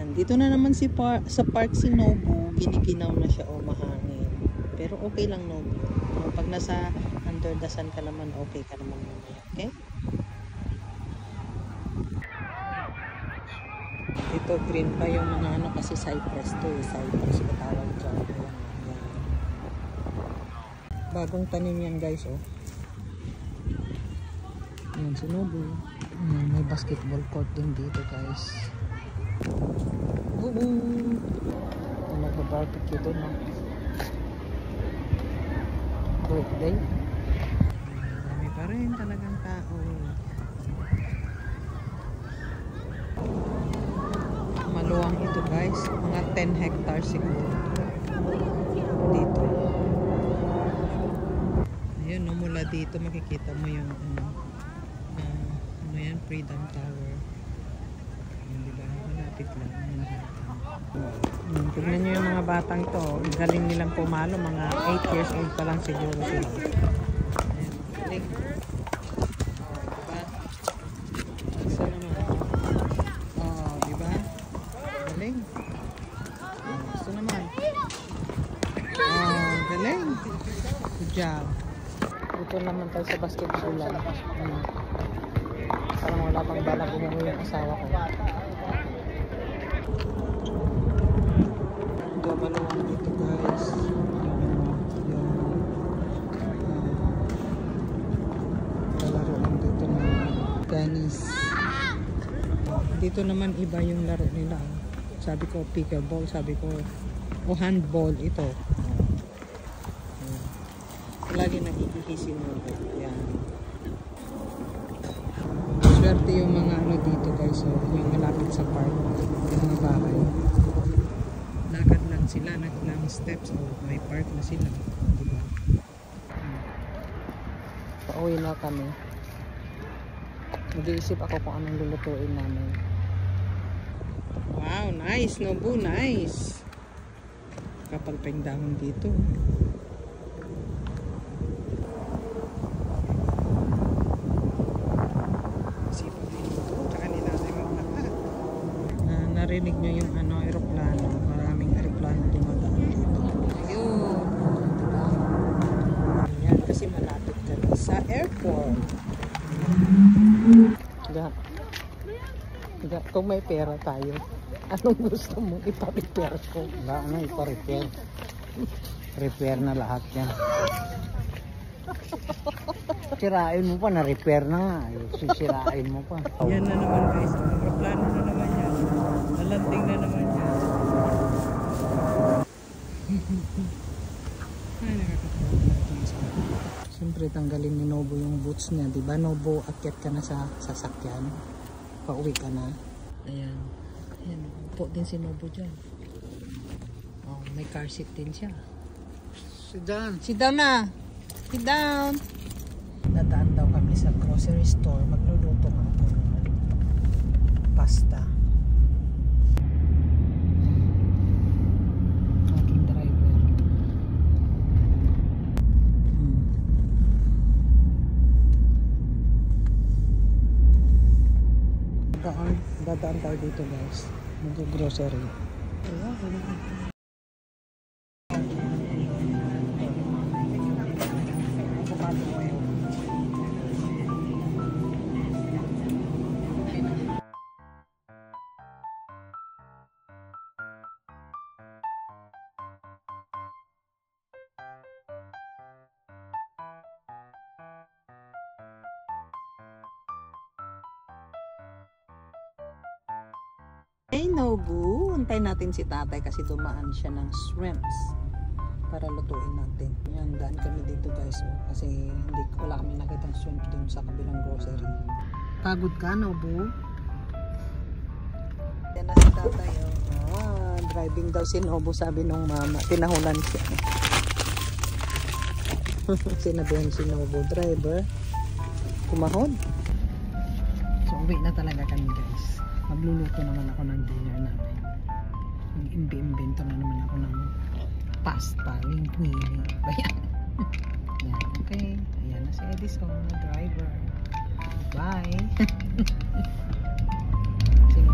Ayan, dito na naman sa park si Nobu. Giniginaw na siya o mahangin. Pero okay lang, Nobu. Pag nasa under the sun ka naman, okay ka naman mamaya. Okay? Ito green pa yung mga ano kasi cypress to eh. Cypress ko tawag dyan. Ayan. Bagong tanim yan guys oh. Ayan si Nobu. May basketball court din dito guys. Nagpa-barbecue doon no? Birthday. Dami pa rin talagang tao. Maluwang ito guys. Mga 10 hectares siguro. Dito. Ayun no, mula dito makikita mo yung ano yan, Freedom Tower. Diba? Malapit lang. Tignan nyo yung mga batang to. Galing nilang pumalo. Mga 8 years old pa lang siguro sila. Ayan, galing. Diba? Isa naman. Diba? Galing. Gusto naman. Galing. Good job. Ito naman tayo sa basketball lang. Parang wala pang balak umuwi yung asawa ko. Maluwang dito guys. Lalaro lang dito ng tennis. Dito naman iba yung laro nila. Sabi ko pickleball, sabi ko handball ito. Lagi nakikihisin mo. Yan. Swerte yung mga ano dito guys, yung malapit sa park, yung mga bahay. Lakad lang sila, naglang steps, may park na sila, diba? Pauwi na kami. Nag-iisip ako kung anong lulutuin namin. Wow, nice, Nobu, nice. Kapal pa yung dahon dito. Narinig nyo yung ano, aeroplano. Maraming aeroplano dumadaan dito. Ayun. Ayan, kasi malapit kami sa airport. Kung may pera tayo, anong gusto mo ipa-repair ko? Wala na, ipa-repair. Repair na lahat yan. Sirain mo pa, na-repair na nga. Sisirain mo pa. Yan na naman guys. Aeroplano na naman yan. Nalanding na naman yan. Ay, nakakatawa. Siyempre tanggalin ni Nobu yung boots niya. Diba Nobu, akyat ka na sa sasakyan. Pauwi ka na. Ayan. Ayan. Upo din si Nobu dyan. Oh, may car seat din siya. Sit down. Sit down na. Sit down. Dadaan daw kami sa grocery store. Magluluto ako ng pasta. Aking driver. Dadaan tayo dito guys. Mag-grocery. Hey Nobu, antayin natin si tatay kasi dumaan siya ng shrimps para lutuin natin. Yan, daan kami dito guys kasi wala kami nakitang shrimp dun sa kabilang grocery. Pagod ka Nobu? Yan na si tatay driving daw si Nobu, sabi nung mama. Tinahulan siya. Sinabihan si Nobu, driver, kumahod. So uwi na talaga kami guys. Magluluto naman ako ng dinner namin. Mag-imbi-imbento na naman ako ng pasta, linguine. Ayan. Ayan, okay. Ayan na si Edison, na driver. Bye! Sino